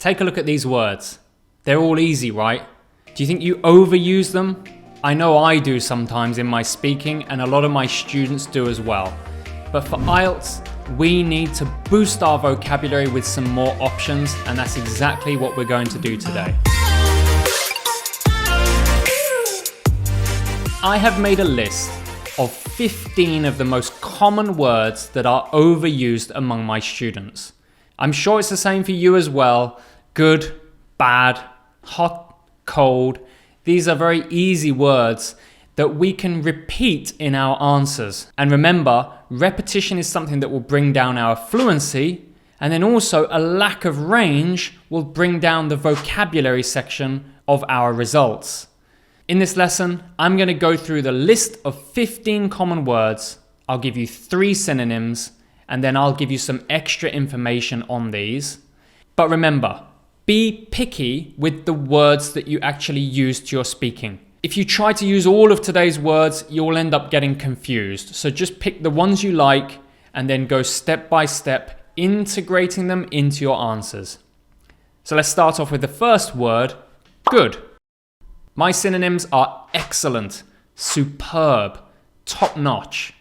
Take a look at these words. They're all easy, right? Do you think you overuse them? I know I do sometimes in my speaking, and a lot of my students do as well. But for IELTS, we need to boost our vocabulary with some more options, and that's exactly what we're going to do today. I have made a list of 15 of the most common words that are overused among my students. I'm sure it's the same for you as well. Good, bad, hot, cold. These are very easy words that we can repeat in our answers. And remember, repetition is something that will bring down our fluency, and then also a lack of range will bring down the vocabulary section of our results. In this lesson, I'm going to go through the list of 15 common words. I'll give you 3 synonyms, and then I'll give you some extra information on these. But remember, be picky with the words that you actually use to your speaking. If you try to use all of today's words, you'll end up getting confused. So just pick the ones you like and then go step by step, integrating them into your answers. So let's start off with the first word, good. My synonyms are excellent, superb, top-notch.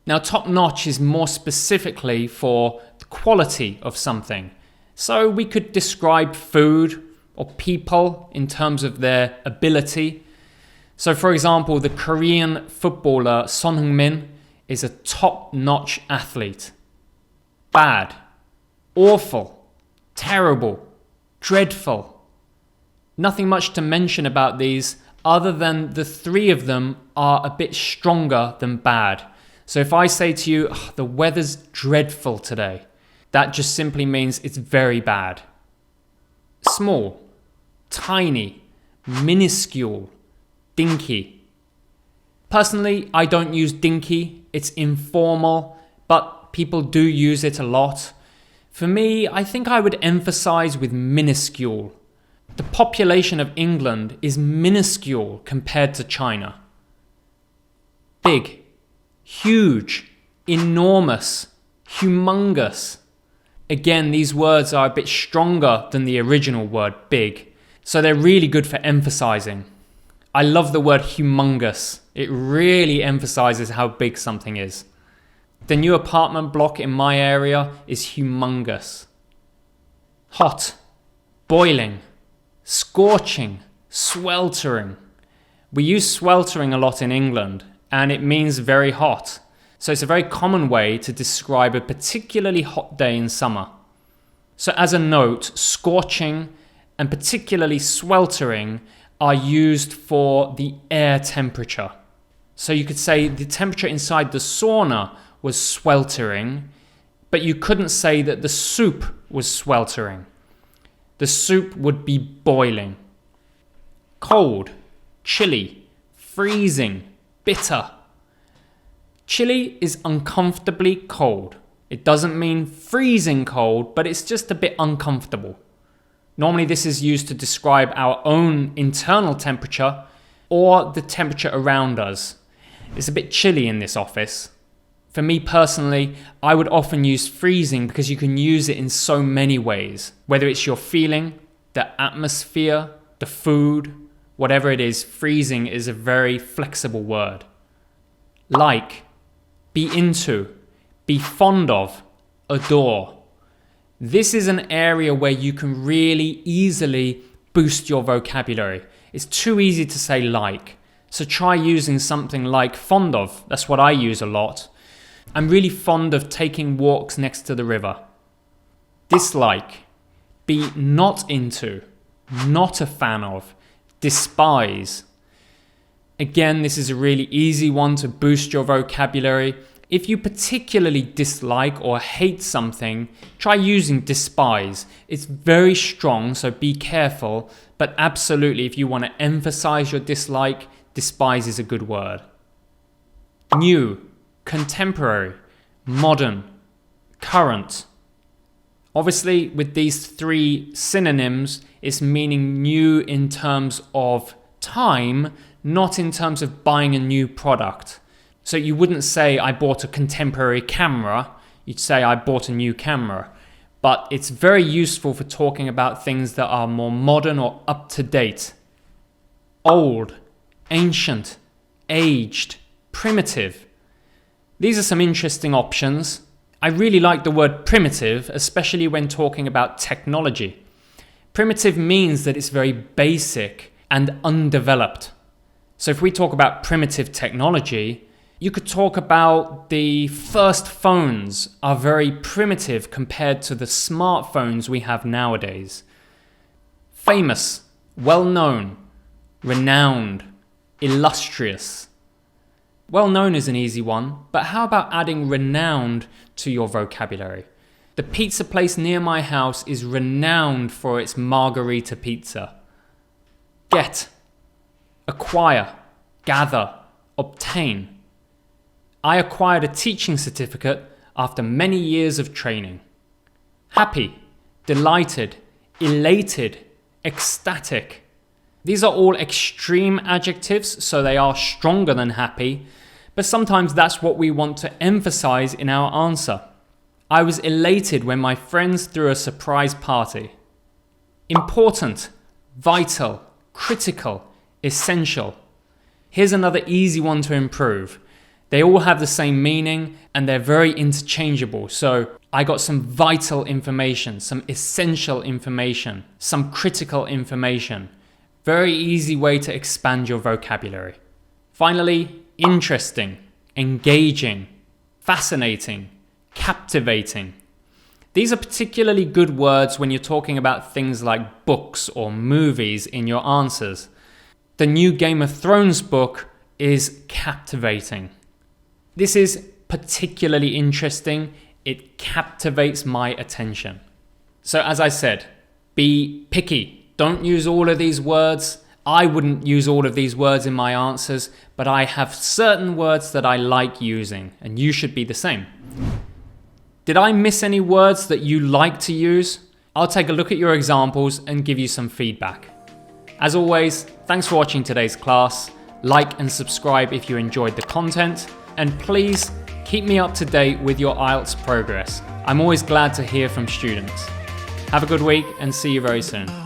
Now, top-notch is more specifically for the quality of something. So we could describe food or people in terms of their ability. So for example, the Korean footballer Son Heung-min is a top-notch athlete. Bad, awful, terrible, dreadful. Nothing much to mention about these other than the 3 of them are a bit stronger than bad. So if I say to you, the weather's dreadful today, that just simply means it's very bad. Small, tiny, minuscule, dinky. Personally, I don't use dinky. It's informal, but people do use it a lot. For me, I think I would emphasize with minuscule. The population of England is minuscule compared to China. Big, huge, enormous, humongous. Again, these words are a bit stronger than the original word big, so they're really good for emphasizing. I love the word humongous. It really emphasizes how big something is. The new apartment block in my area is humongous. Hot, boiling, scorching, sweltering. We use sweltering a lot in England, and it means very hot. So it's a very common way to describe a particularly hot day in summer. So as a note, scorching and particularly sweltering are used for the air temperature. So you could say the temperature inside the sauna was sweltering, but you couldn't say that the soup was sweltering. The soup would be boiling. Cold, chilly, freezing, bitter. Chilly is uncomfortably cold. It doesn't mean freezing cold, but it's just a bit uncomfortable. Normally this is used to describe our own internal temperature or the temperature around us. It's a bit chilly in this office. For me personally, I would often use freezing because you can use it in so many ways. Whether it's your feeling, the atmosphere, the food, whatever it is, freezing is a very flexible word. Like, be into, be fond of, adore. This is an area where you can really easily boost your vocabulary. It's too easy to say like. So try using something like fond of. That's what I use a lot. I'm really fond of taking walks next to the river. Dislike, be not into, not a fan of, despise. Again, this is a really easy one to boost your vocabulary. If you particularly dislike or hate something, try using despise. It's very strong, so be careful, but absolutely if you want to emphasize your dislike, despise is a good word. New, contemporary, modern, current. Obviously, with these 3 synonyms, it's meaning new in terms of time, not in terms of buying a new product. So you wouldn't say I bought a contemporary camera, you'd say I bought a new camera. but it's very useful for talking about things that are more modern or up to date. Old, ancient, aged, primitive. These are some interesting options. I really like the word primitive, especially when talking about technology. Primitive means that it's very basic and undeveloped. So if we talk about primitive technology, you could talk about the first phones are very primitive compared to the smartphones we have nowadays. Famous, well-known, renowned, illustrious. Well-known is an easy one, but how about adding renowned to your vocabulary? The pizza place near my house is renowned for its margarita pizza. Get, acquire, gather, obtain. I acquired a teaching certificate after many years of training. Happy, delighted, elated, ecstatic. These are all extreme adjectives, so they are stronger than happy, but sometimes that's what we want to emphasize in our answer. I was elated when my friends threw a surprise party. Important, vital, critical, essential. Here's another easy one to improve. They all have the same meaning and they're very interchangeable. So I got some vital information, some essential information, some critical information. Very easy way to expand your vocabulary. Finally, interesting, engaging, fascinating, captivating. These are particularly good words when you're talking about things like books or movies in your answers. The new Game of Thrones book is captivating. This is particularly interesting. It captivates my attention. So as I said, be picky. Don't use all of these words. I wouldn't use all of these words in my answers, but I have certain words that I like using, and you should be the same. Did I miss any words that you like to use? I'll take a look at your examples and give you some feedback. As always, thanks for watching today's class. Like and subscribe if you enjoyed the content. And please keep me up to date with your IELTS progress. I'm always glad to hear from students. Have a good week and see you very soon.